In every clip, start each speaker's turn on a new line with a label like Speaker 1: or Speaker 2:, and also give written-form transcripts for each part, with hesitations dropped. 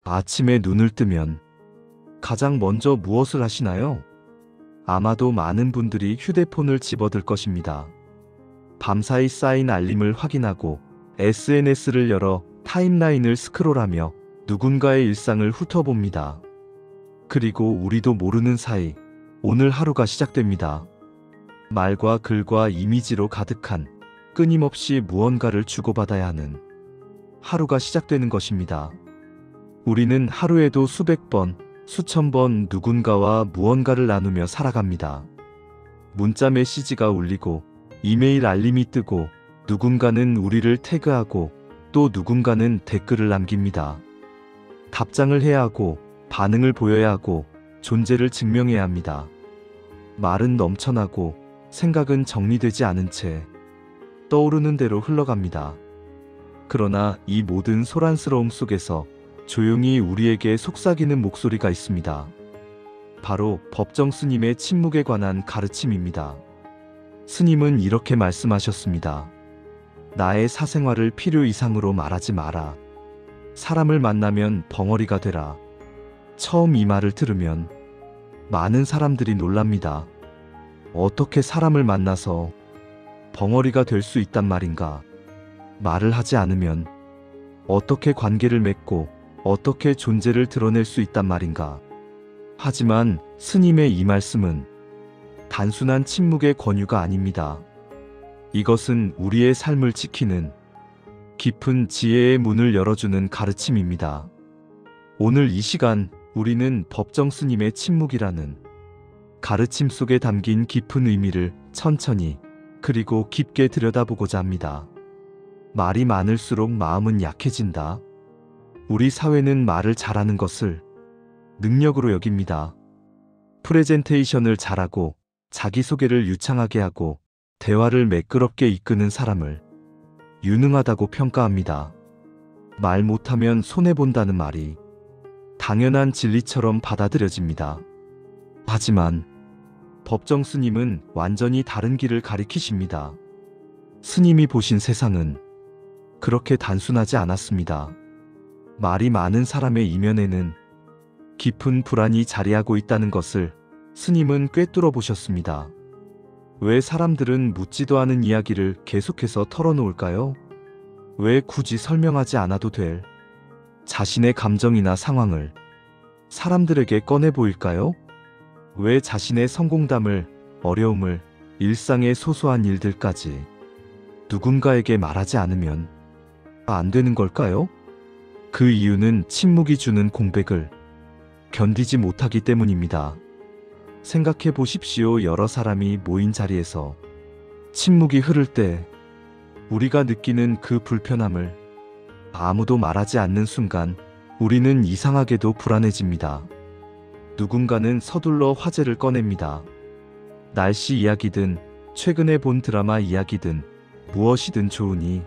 Speaker 1: 아침에 눈을 뜨면 가장 먼저 무엇을 하시나요? 아마도 많은 분들이 휴대폰을 집어들 것입니다. 밤사이 쌓인 알림을 확인하고 SNS를 열어 타임라인을 스크롤하며 누군가의 일상을 훑어봅니다. 그리고 우리도 모르는 사이 오늘 하루가 시작됩니다. 말과 글과 이미지로 가득한 끊임없이 무언가를 주고받아야 하는 하루가 시작되는 것입니다. 우리는 하루에도 수백 번, 수천 번 누군가와 무언가를 나누며 살아갑니다. 문자 메시지가 울리고 이메일 알림이 뜨고 누군가는 우리를 태그하고 또 누군가는 댓글을 남깁니다. 답장을 해야 하고 반응을 보여야 하고 존재를 증명해야 합니다. 말은 넘쳐나고 생각은 정리되지 않은 채 떠오르는 대로 흘러갑니다. 그러나 이 모든 소란스러움 속에서 조용히 우리에게 속삭이는 목소리가 있습니다. 바로 법정 스님의 침묵에 관한 가르침입니다. 스님은 이렇게 말씀하셨습니다. 나의 사생활을 필요 이상으로 말하지 마라. 사람을 만나면 벙어리가 되라. 처음 이 말을 들으면 많은 사람들이 놀랍니다. 어떻게 사람을 만나서 벙어리가 될 수 있단 말인가? 말을 하지 않으면 어떻게 관계를 맺고 어떻게 존재를 드러낼 수 있단 말인가? 하지만 스님의 이 말씀은 단순한 침묵의 권유가 아닙니다. 이것은 우리의 삶을 지키는 깊은 지혜의 문을 열어주는 가르침입니다. 오늘 이 시간 우리는 법정 스님의 침묵이라는 가르침 속에 담긴 깊은 의미를 천천히 그리고 깊게 들여다보고자 합니다. 말이 많을수록 마음은 약해진다. 우리 사회는 말을 잘하는 것을 능력으로 여깁니다. 프레젠테이션을 잘하고 자기소개를 유창하게 하고 대화를 매끄럽게 이끄는 사람을 유능하다고 평가합니다. 말 못하면 손해본다는 말이 당연한 진리처럼 받아들여집니다. 하지만 법정 스님은 완전히 다른 길을 가리키십니다. 스님이 보신 세상은 그렇게 단순하지 않았습니다. 말이 많은 사람의 이면에는 깊은 불안이 자리하고 있다는 것을 스님은 꿰뚫어 보셨습니다. 왜 사람들은 묻지도 않은 이야기를 계속해서 털어놓을까요? 왜 굳이 설명하지 않아도 될 자신의 감정이나 상황을 사람들에게 꺼내 보일까요? 왜 자신의 성공담을, 어려움을, 일상의 소소한 일들까지 누군가에게 말하지 않으면 안 되는 걸까요? 그 이유는 침묵이 주는 공백을 견디지 못하기 때문입니다. 생각해 보십시오. 여러 사람이 모인 자리에서 침묵이 흐를 때 우리가 느끼는 그 불편함을 아무도 말하지 않는 순간 우리는 이상하게도 불안해집니다. 누군가는 서둘러 화제를 꺼냅니다. 날씨 이야기든 최근에 본 드라마 이야기든 무엇이든 좋으니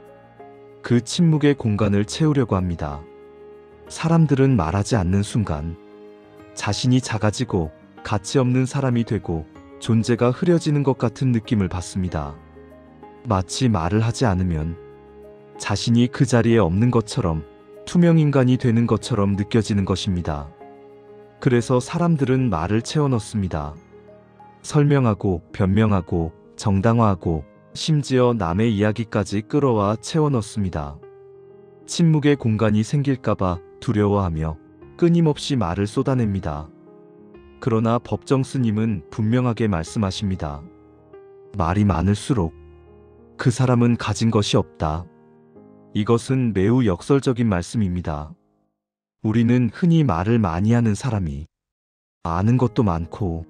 Speaker 1: 그 침묵의 공간을 채우려고 합니다. 사람들은 말하지 않는 순간 자신이 작아지고 가치 없는 사람이 되고 존재가 흐려지는 것 같은 느낌을 받습니다. 마치 말을 하지 않으면 자신이 그 자리에 없는 것처럼 투명인간이 되는 것처럼 느껴지는 것입니다. 그래서 사람들은 말을 채워넣습니다. 설명하고 변명하고 정당화하고 심지어 남의 이야기까지 끌어와 채워넣습니다. 침묵의 공간이 생길까봐 두려워하며 끊임없이 말을 쏟아냅니다. 그러나 법정 스님은 분명하게 말씀하십니다. 말이 많을수록 그 사람은 가진 것이 없다. 이것은 매우 역설적인 말씀입니다. 우리는 흔히 말을 많이 하는 사람이 아는 것도 많고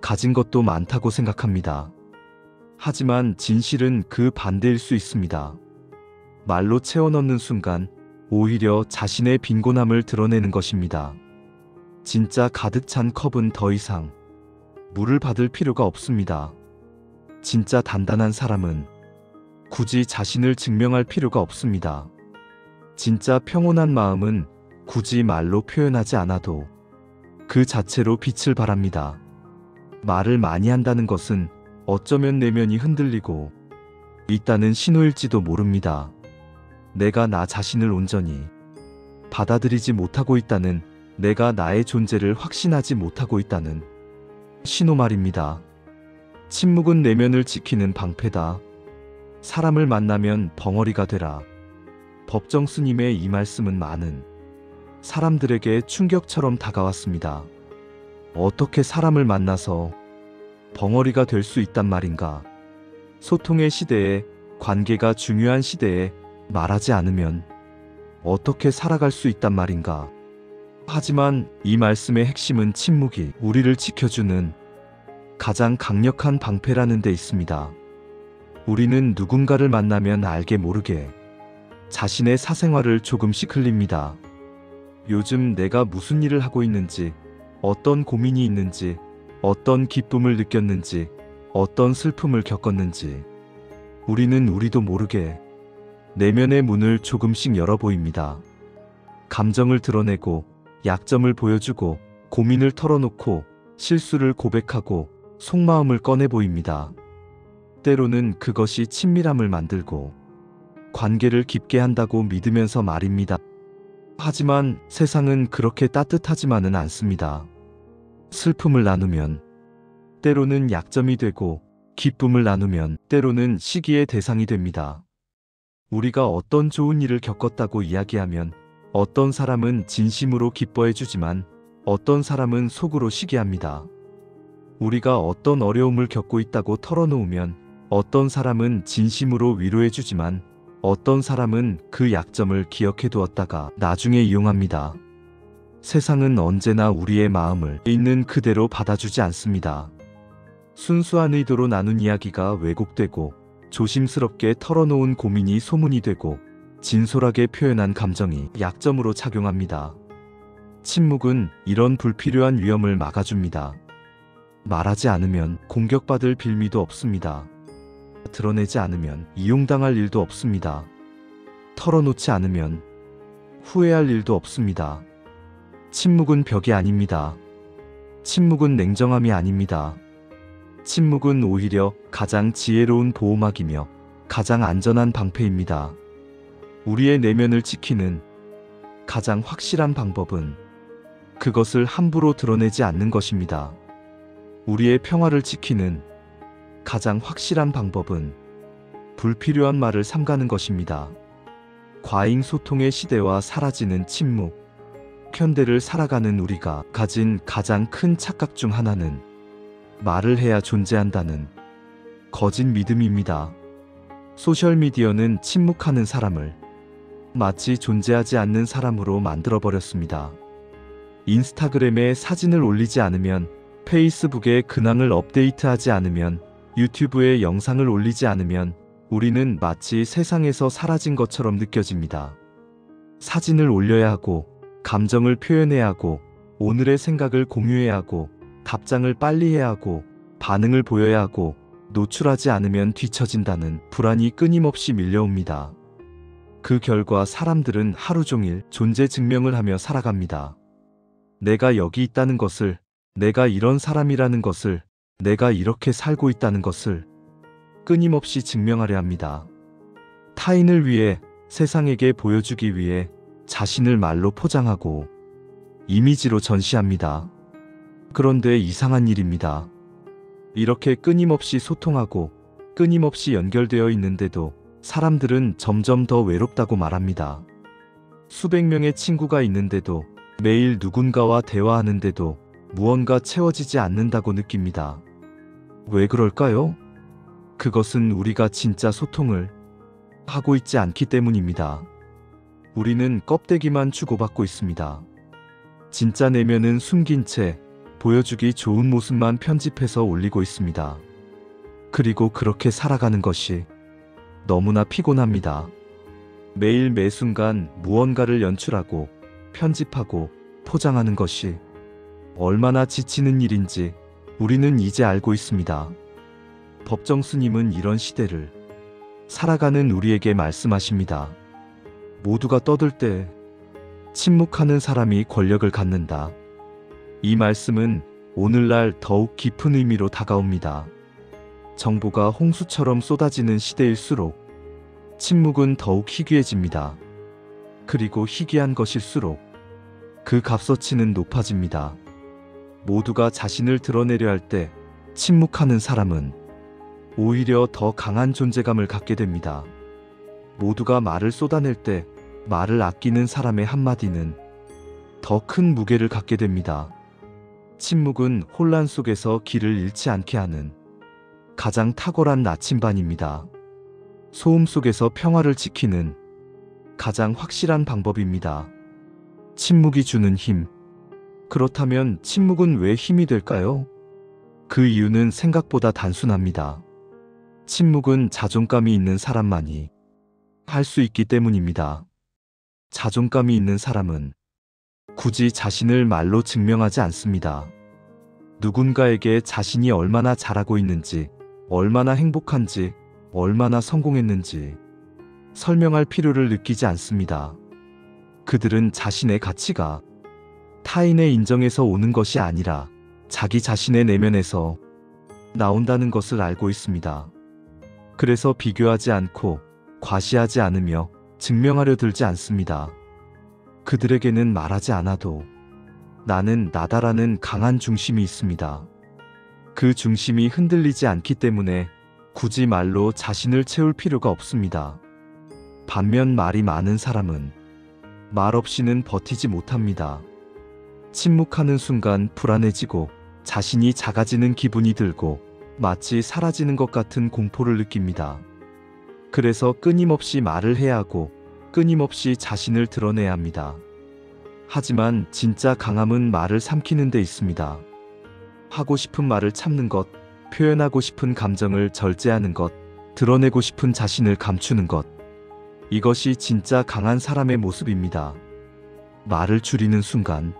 Speaker 1: 가진 것도 많다고 생각합니다. 하지만 진실은 그 반대일 수 있습니다. 말로 채워넣는 순간 오히려 자신의 빈곤함을 드러내는 것입니다. 진짜 가득 찬 컵은 더 이상 물을 받을 필요가 없습니다. 진짜 단단한 사람은 굳이 자신을 증명할 필요가 없습니다. 진짜 평온한 마음은 굳이 말로 표현하지 않아도 그 자체로 빛을 발합니다. 말을 많이 한다는 것은 어쩌면 내면이 흔들리고 있다는 신호일지도 모릅니다. 내가 나 자신을 온전히 받아들이지 못하고 있다는, 내가 나의 존재를 확신하지 못하고 있다는 신호 말입니다. 침묵은 내면을 지키는 방패다. 사람을 만나면 벙어리가 되라. 법정 스님의 이 말씀은 많은 사람들에게 충격처럼 다가왔습니다. 어떻게 사람을 만나서 벙어리가 될 수 있단 말인가? 소통의 시대에, 관계가 중요한 시대에 말하지 않으면 어떻게 살아갈 수 있단 말인가? 하지만 이 말씀의 핵심은 침묵이 우리를 지켜주는 가장 강력한 방패라는 데 있습니다. 우리는 누군가를 만나면 알게 모르게 자신의 사생활을 조금씩 흘립니다. 요즘 내가 무슨 일을 하고 있는지, 어떤 고민이 있는지, 어떤 기쁨을 느꼈는지, 어떤 슬픔을 겪었는지, 우리는 우리도 모르게 내면의 문을 조금씩 열어 보입니다. 감정을 드러내고, 약점을 보여주고, 고민을 털어놓고, 실수를 고백하고, 속마음을 꺼내 보입니다. 때로는 그것이 친밀함을 만들고 관계를 깊게 한다고 믿으면서 말입니다. 하지만 세상은 그렇게 따뜻하지만은 않습니다. 슬픔을 나누면 때로는 약점이 되고, 기쁨을 나누면 때로는 시기의 대상이 됩니다. 우리가 어떤 좋은 일을 겪었다고 이야기하면 어떤 사람은 진심으로 기뻐해 주지만 어떤 사람은 속으로 시기합니다. 우리가 어떤 어려움을 겪고 있다고 털어놓으면 어떤 사람은 진심으로 위로해 주지만 어떤 사람은 그 약점을 기억해 두었다가 나중에 이용합니다. 세상은 언제나 우리의 마음을 있는 그대로 받아주지 않습니다. 순수한 의도로 나눈 이야기가 왜곡되고, 조심스럽게 털어놓은 고민이 소문이 되고, 진솔하게 표현한 감정이 약점으로 작용합니다. 침묵은 이런 불필요한 위험을 막아줍니다. 말하지 않으면 공격받을 빌미도 없습니다. 드러내지 않으면 이용당할 일도 없습니다. 털어놓지 않으면 후회할 일도 없습니다. 침묵은 벽이 아닙니다. 침묵은 냉정함이 아닙니다. 침묵은 오히려 가장 지혜로운 보호막이며 가장 안전한 방패입니다. 우리의 내면을 지키는 가장 확실한 방법은 그것을 함부로 드러내지 않는 것입니다. 우리의 평화를 지키는 가장 확실한 방법은 불필요한 말을 삼가는 것입니다. 과잉 소통의 시대와 사라지는 침묵, 현대를 살아가는 우리가 가진 가장 큰 착각 중 하나는 말을 해야 존재한다는 거짓 믿음입니다. 소셜미디어는 침묵하는 사람을 마치 존재하지 않는 사람으로 만들어버렸습니다. 인스타그램에 사진을 올리지 않으면, 페이스북에 근황을 업데이트하지 않으면, 유튜브에 영상을 올리지 않으면 우리는 마치 세상에서 사라진 것처럼 느껴집니다. 사진을 올려야 하고, 감정을 표현해야 하고, 오늘의 생각을 공유해야 하고, 답장을 빨리 해야 하고, 반응을 보여야 하고, 노출하지 않으면 뒤처진다는 불안이 끊임없이 밀려옵니다. 그 결과 사람들은 하루 종일 존재 증명을 하며 살아갑니다. 내가 여기 있다는 것을, 내가 이런 사람이라는 것을, 내가 이렇게 살고 있다는 것을 끊임없이 증명하려 합니다. 타인을 위해, 세상에게 보여주기 위해 자신을 말로 포장하고 이미지로 전시합니다. 그런데 이상한 일입니다. 이렇게 끊임없이 소통하고 끊임없이 연결되어 있는데도 사람들은 점점 더 외롭다고 말합니다. 수백 명의 친구가 있는데도, 매일 누군가와 대화하는데도 무언가 채워지지 않는다고 느낍니다. 왜 그럴까요? 그것은 우리가 진짜 소통을 하고 있지 않기 때문입니다. 우리는 껍데기만 주고받고 있습니다. 진짜 내면은 숨긴 채 보여주기 좋은 모습만 편집해서 올리고 있습니다. 그리고 그렇게 살아가는 것이 너무나 피곤합니다. 매일 매 순간 무언가를 연출하고 편집하고 포장하는 것이 얼마나 지치는 일인지 우리는 이제 알고 있습니다. 법정 스님은 이런 시대를 살아가는 우리에게 말씀하십니다. 모두가 떠들 때 침묵하는 사람이 권력을 갖는다. 이 말씀은 오늘날 더욱 깊은 의미로 다가옵니다. 정보가 홍수처럼 쏟아지는 시대일수록 침묵은 더욱 희귀해집니다. 그리고 희귀한 것일수록 그 값어치는 높아집니다. 모두가 자신을 드러내려 할 때 침묵하는 사람은 오히려 더 강한 존재감을 갖게 됩니다. 모두가 말을 쏟아낼 때 말을 아끼는 사람의 한마디는 더 큰 무게를 갖게 됩니다. 침묵은 혼란 속에서 길을 잃지 않게 하는 가장 탁월한 나침반입니다. 소음 속에서 평화를 지키는 가장 확실한 방법입니다. 침묵이 주는 힘. 그렇다면 침묵은 왜 힘이 될까요? 그 이유는 생각보다 단순합니다. 침묵은 자존감이 있는 사람만이 할 수 있기 때문입니다. 자존감이 있는 사람은 굳이 자신을 말로 증명하지 않습니다. 누군가에게 자신이 얼마나 잘하고 있는지, 얼마나 행복한지, 얼마나 성공했는지 설명할 필요를 느끼지 않습니다. 그들은 자신의 가치가 타인의 인정에서 오는 것이 아니라 자기 자신의 내면에서 나온다는 것을 알고 있습니다. 그래서 비교하지 않고 과시하지 않으며 증명하려 들지 않습니다. 그들에게는 말하지 않아도 나는 나다라는 강한 중심이 있습니다. 그 중심이 흔들리지 않기 때문에 굳이 말로 자신을 채울 필요가 없습니다. 반면 말이 많은 사람은 말 없이는 버티지 못합니다. 침묵하는 순간 불안해지고 자신이 작아지는 기분이 들고 마치 사라지는 것 같은 공포를 느낍니다. 그래서 끊임없이 말을 해야 하고 끊임없이 자신을 드러내야 합니다. 하지만 진짜 강함은 말을 삼키는 데 있습니다. 하고 싶은 말을 참는 것, 표현하고 싶은 감정을 절제하는 것, 드러내고 싶은 자신을 감추는 것. 이것이 진짜 강한 사람의 모습입니다. 말을 줄이는 순간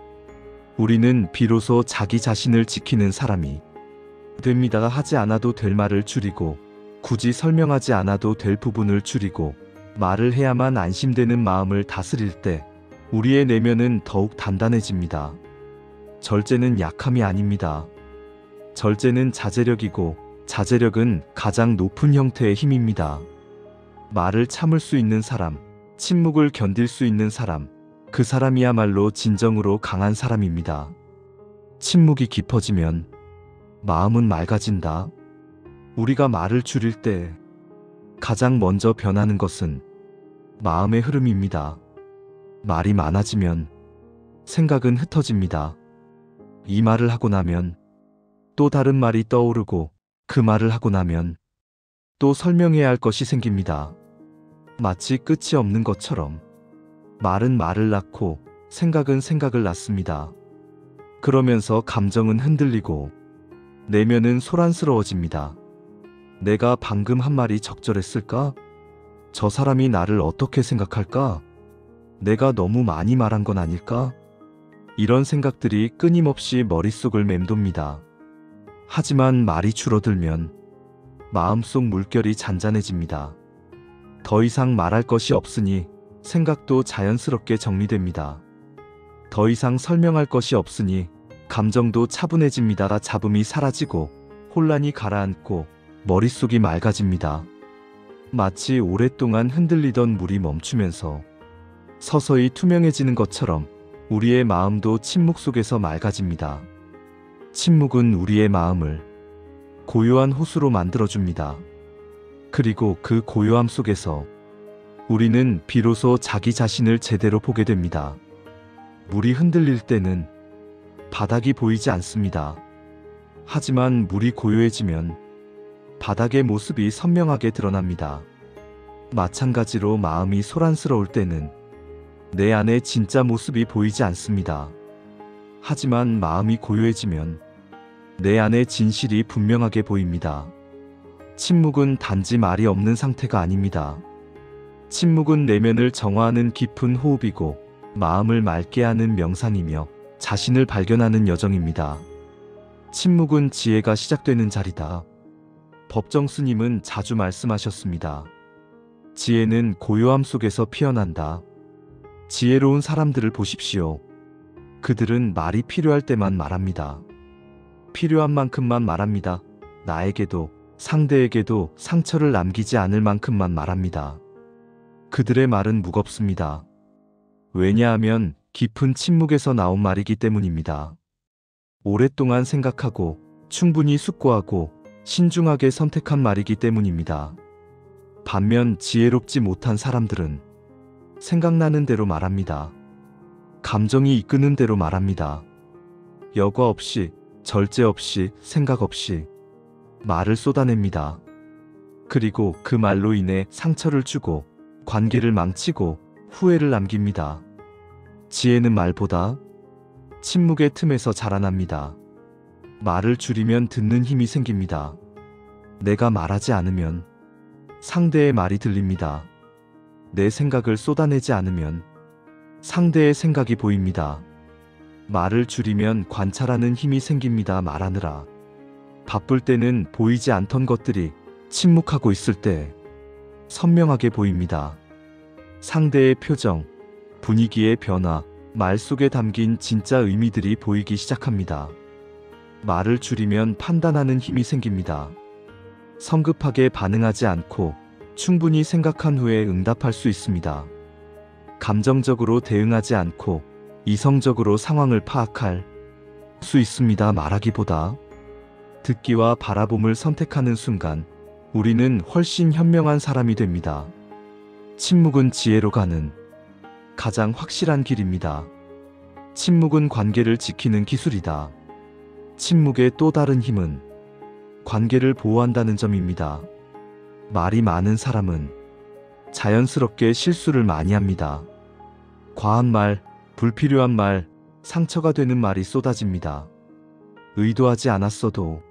Speaker 1: 우리는 비로소 자기 자신을 지키는 사람이 됩니다. 하지 않아도 될 말을 줄이고 굳이 설명하지 않아도 될 부분을 줄이고 말을 해야만 안심되는 마음을 다스릴 때 우리의 내면은 더욱 단단해집니다. 절제는 약함이 아닙니다. 절제는 자제력이고 자제력은 가장 높은 형태의 힘입니다. 말을 참을 수 있는 사람, 침묵을 견딜 수 있는 사람, 그 사람이야말로 진정으로 강한 사람입니다. 침묵이 깊어지면 마음은 맑아진다. 우리가 말을 줄일 때 가장 먼저 변하는 것은 마음의 흐름입니다. 말이 많아지면 생각은 흩어집니다. 이 말을 하고 나면 또 다른 말이 떠오르고 그 말을 하고 나면 또 설명해야 할 것이 생깁니다. 마치 끝이 없는 것처럼 말은 말을 낳고 생각은 생각을 낳습니다. 그러면서 감정은 흔들리고 내면은 소란스러워집니다. 내가 방금 한 말이 적절했을까? 저 사람이 나를 어떻게 생각할까? 내가 너무 많이 말한 건 아닐까? 이런 생각들이 끊임없이 머릿속을 맴돕니다. 하지만 말이 줄어들면 마음속 물결이 잔잔해집니다. 더 이상 말할 것이 없으니 생각도 자연스럽게 정리됩니다. 더 이상 설명할 것이 없으니 감정도 차분해집니다. 잡음이 사라지고 혼란이 가라앉고 머릿속이 맑아집니다. 마치 오랫동안 흔들리던 물이 멈추면서 서서히 투명해지는 것처럼 우리의 마음도 침묵 속에서 맑아집니다. 침묵은 우리의 마음을 고요한 호수로 만들어줍니다. 그리고 그 고요함 속에서 우리는 비로소 자기 자신을 제대로 보게 됩니다. 물이 흔들릴 때는 바닥이 보이지 않습니다. 하지만 물이 고요해지면 바닥의 모습이 선명하게 드러납니다. 마찬가지로 마음이 소란스러울 때는 내 안의 진짜 모습이 보이지 않습니다. 하지만 마음이 고요해지면 내 안의 진실이 분명하게 보입니다. 침묵은 단지 말이 없는 상태가 아닙니다. 침묵은 내면을 정화하는 깊은 호흡이고 마음을 맑게 하는 명상이며 자신을 발견하는 여정입니다. 침묵은 지혜가 시작되는 자리다. 법정 스님은 자주 말씀하셨습니다. 지혜는 고요함 속에서 피어난다. 지혜로운 사람들을 보십시오. 그들은 말이 필요할 때만 말합니다. 필요한 만큼만 말합니다. 나에게도 상대에게도 상처를 남기지 않을 만큼만 말합니다. 그들의 말은 무겁습니다. 왜냐하면 깊은 침묵에서 나온 말이기 때문입니다. 오랫동안 생각하고 충분히 숙고하고 신중하게 선택한 말이기 때문입니다. 반면 지혜롭지 못한 사람들은 생각나는 대로 말합니다. 감정이 이끄는 대로 말합니다. 여과 없이, 절제 없이, 생각 없이 말을 쏟아냅니다. 그리고 그 말로 인해 상처를 주고 관계를 망치고 후회를 남깁니다. 지혜는 말보다 침묵의 틈에서 자라납니다. 말을 줄이면 듣는 힘이 생깁니다. 내가 말하지 않으면 상대의 말이 들립니다. 내 생각을 쏟아내지 않으면 상대의 생각이 보입니다. 말을 줄이면 관찰하는 힘이 생깁니다. 말하느라 바쁠 때는 보이지 않던 것들이 침묵하고 있을 때 선명하게 보입니다. 상대의 표정, 분위기의 변화, 말 속에 담긴 진짜 의미들이 보이기 시작합니다. 말을 줄이면 판단하는 힘이 생깁니다. 성급하게 반응하지 않고 충분히 생각한 후에 응답할 수 있습니다. 감정적으로 대응하지 않고 이성적으로 상황을 파악할 수 있습니다. 말하기보다 듣기와 바라봄을 선택하는 순간 우리는 훨씬 현명한 사람이 됩니다. 침묵은 지혜로 가는 가장 확실한 길입니다. 침묵은 관계를 지키는 기술이다. 침묵의 또 다른 힘은 관계를 보호한다는 점입니다. 말이 많은 사람은 자연스럽게 실수를 많이 합니다. 과한 말, 불필요한 말, 상처가 되는 말이 쏟아집니다. 의도하지 않았어도,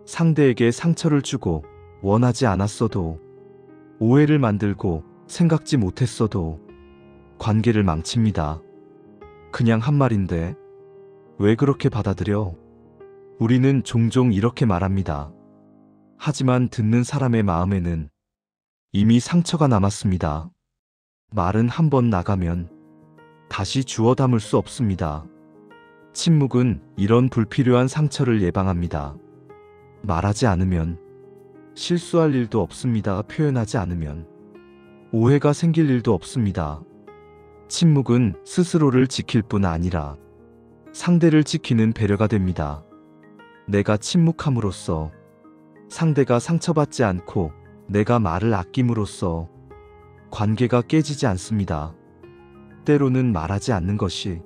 Speaker 1: 상대에게 상처를 주고 원하지 않았어도, 오해를 만들고 생각지 못했어도 관계를 망칩니다. 그냥 한 말인데 왜 그렇게 받아들여? 우리는 종종 이렇게 말합니다. 하지만 듣는 사람의 마음에는 이미 상처가 남았습니다. 말은 한 번 나가면 다시 주워 담을 수 없습니다. 침묵은 이런 불필요한 상처를 예방합니다. 말하지 않으면 실수할 일도 없습니다. 표현하지 않으면 오해가 생길 일도 없습니다. 침묵은 스스로를 지킬 뿐 아니라 상대를 지키는 배려가 됩니다. 내가 침묵함으로써 상대가 상처받지 않고 내가 말을 아낌으로써 관계가 깨지지 않습니다. 때로는 말하지 않는 것이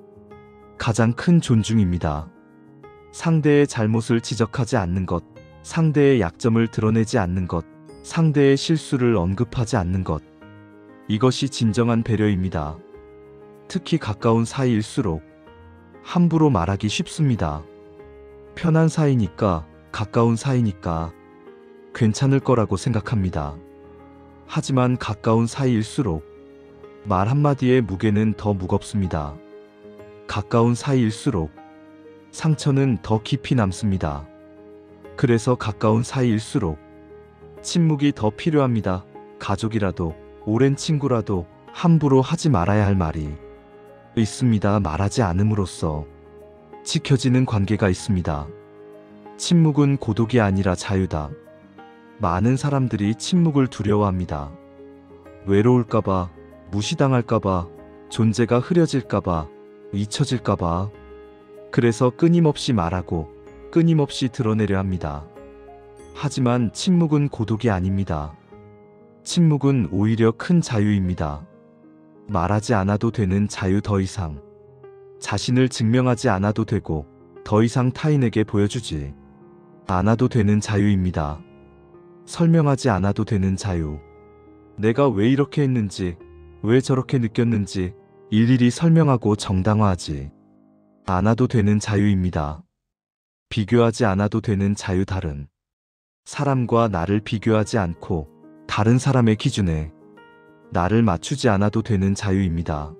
Speaker 1: 가장 큰 존중입니다. 상대의 잘못을 지적하지 않는 것, 상대의 약점을 드러내지 않는 것, 상대의 실수를 언급하지 않는 것. 이것이 진정한 배려입니다. 특히 가까운 사이일수록 함부로 말하기 쉽습니다. 편한 사이니까, 가까운 사이니까 괜찮을 거라고 생각합니다. 하지만 가까운 사이일수록 말 한마디의 무게는 더 무겁습니다. 가까운 사이일수록 상처는 더 깊이 남습니다. 그래서 가까운 사이일수록 침묵이 더 필요합니다. 가족이라도 오랜 친구라도 함부로 하지 말아야 할 말이 있습니다. 말하지 않음으로써 지켜지는 관계가 있습니다. 침묵은 고독이 아니라 자유다. 많은 사람들이 침묵을 두려워합니다. 외로울까봐, 무시당할까봐, 존재가 흐려질까봐, 잊혀질까봐. 그래서 끊임없이 말하고 끊임없이 드러내려 합니다. 하지만 침묵은 고독이 아닙니다. 침묵은 오히려 큰 자유입니다. 말하지 않아도 되는 자유, 더 이상 자신을 증명하지 않아도 되고 더 이상 타인에게 보여주지 않아도 되는 자유입니다. 설명하지 않아도 되는 자유. 내가 왜 이렇게 했는지, 왜 저렇게 느꼈는지 일일이 설명하고 정당화하지 않아도 되는 자유입니다. 비교하지 않아도 되는 자유. 다른 사람과 나를 비교하지 않고 다른 사람의 기준에 나를 맞추지 않아도 되는 자유입니다.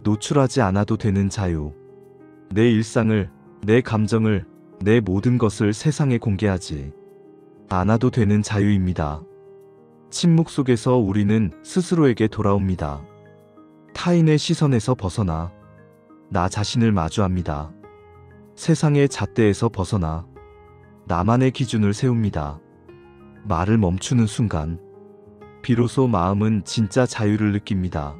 Speaker 1: 노출하지 않아도 되는 자유. 내 일상을, 내 감정을, 내 모든 것을 세상에 공개하지 않아도 되는 자유입니다. 침묵 속에서 우리는 스스로에게 돌아옵니다. 타인의 시선에서 벗어나 나 자신을 마주합니다. 세상의 잣대에서 벗어나 나만의 기준을 세웁니다. 말을 멈추는 순간 비로소 마음은 진짜 자유를 느낍니다.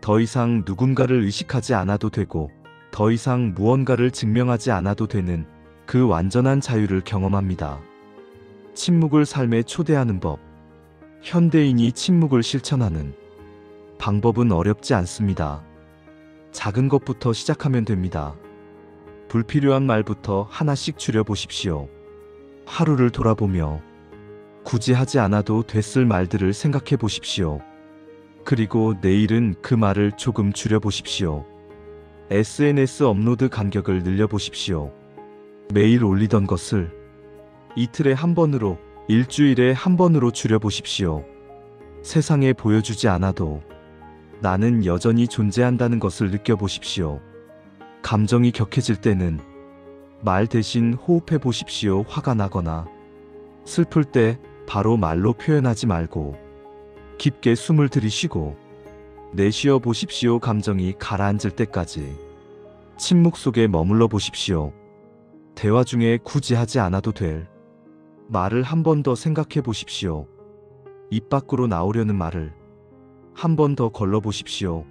Speaker 1: 더 이상 누군가를 의식하지 않아도 되고 더 이상 무언가를 증명하지 않아도 되는 그 완전한 자유를 경험합니다. 침묵을 삶에 초대하는 법. 현대인이 침묵을 실천하는 방법은 어렵지 않습니다. 작은 것부터 시작하면 됩니다. 불필요한 말부터 하나씩 줄여보십시오. 하루를 돌아보며 굳이 하지 않아도 됐을 말들을 생각해 보십시오. 그리고 내일은 그 말을 조금 줄여보십시오. SNS 업로드 간격을 늘려보십시오. 매일 올리던 것을 이틀에 한 번으로, 일주일에 한 번으로 줄여보십시오. 세상에 보여주지 않아도 나는 여전히 존재한다는 것을 느껴보십시오. 감정이 격해질 때는 말 대신 호흡해 보십시오. 화가 나거나 슬플 때 바로 말로 표현하지 말고 깊게 숨을 들이쉬고 내쉬어 보십시오. 감정이 가라앉을 때까지 침묵 속에 머물러 보십시오. 대화 중에 굳이 하지 않아도 될 말을 한 번 더 생각해 보십시오. 입 밖으로 나오려는 말을 한 번 더 걸러 보십시오.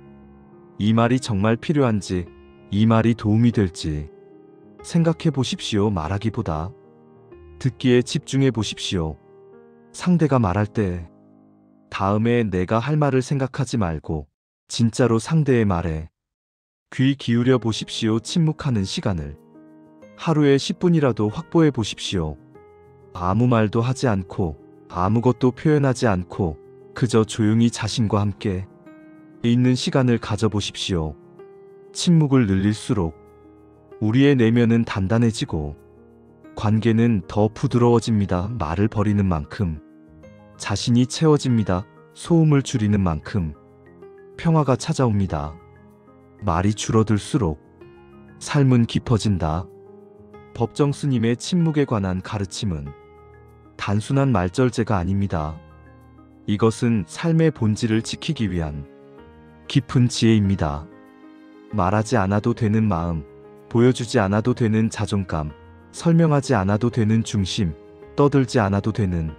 Speaker 1: 이 말이 정말 필요한지, 이 말이 도움이 될지 생각해 보십시오. 말하기보다 듣기에 집중해 보십시오. 상대가 말할 때 다음에 내가 할 말을 생각하지 말고 진짜로 상대의 말에 귀 기울여 보십시오. 침묵하는 시간을 하루에 10분이라도 확보해 보십시오. 아무 말도 하지 않고 아무것도 표현하지 않고 그저 조용히 자신과 함께 있는 시간을 가져보십시오. 침묵을 늘릴수록 우리의 내면은 단단해지고 관계는 더 부드러워집니다. 말을 버리는 만큼 자신이 채워집니다. 소음을 줄이는 만큼 평화가 찾아옵니다. 말이 줄어들수록 삶은 깊어진다. 법정 스님의 침묵에 관한 가르침은 단순한 말절제가 아닙니다. 이것은 삶의 본질을 지키기 위한 깊은 지혜입니다. 말하지 않아도 되는 마음, 보여주지 않아도 되는 자존감, 설명하지 않아도 되는 중심, 떠들지 않아도 되는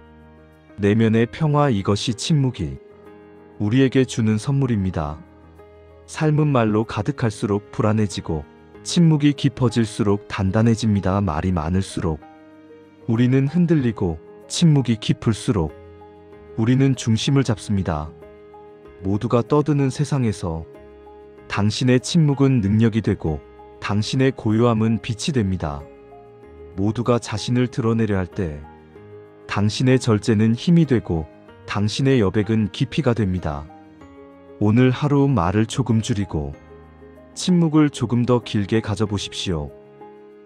Speaker 1: 내면의 평화. 이것이 침묵이 우리에게 주는 선물입니다. 삶은 말로 가득할수록 불안해지고 침묵이 깊어질수록 단단해집니다. 말이 많을수록 우리는 흔들리고 침묵이 깊을수록 우리는 중심을 잡습니다. 모두가 떠드는 세상에서 당신의 침묵은 능력이 되고 당신의 고요함은 빛이 됩니다. 모두가 자신을 드러내려 할 때 당신의 절제는 힘이 되고 당신의 여백은 깊이가 됩니다. 오늘 하루 말을 조금 줄이고 침묵을 조금 더 길게 가져보십시오.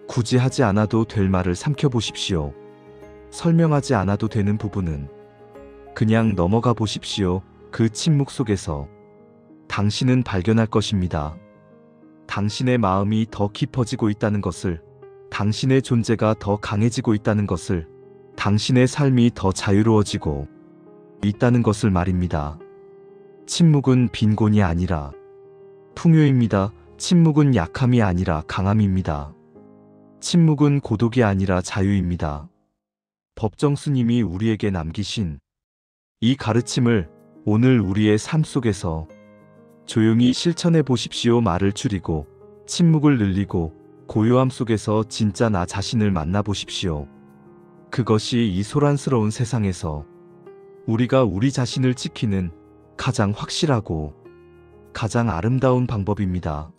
Speaker 1: 굳이 하지 않아도 될 말을 삼켜보십시오. 설명하지 않아도 되는 부분은 그냥 넘어가 보십시오. 그 침묵 속에서 당신은 발견할 것입니다. 당신의 마음이 더 깊어지고 있다는 것을, 당신의 존재가 더 강해지고 있다는 것을, 당신의 삶이 더 자유로워지고 있다는 것을 말입니다. 침묵은 빈곤이 아니라 풍요입니다. 침묵은 약함이 아니라 강함입니다. 침묵은 고독이 아니라 자유입니다. 법정 스님이 우리에게 남기신 이 가르침을 오늘 우리의 삶 속에서 조용히 실천해 보십시오. 말을 줄이고 침묵을 늘리고 고요함 속에서 진짜 나 자신을 만나보십시오. 그것이 이 소란스러운 세상에서 우리가 우리 자신을 지키는 가장 확실하고 가장 아름다운 방법입니다.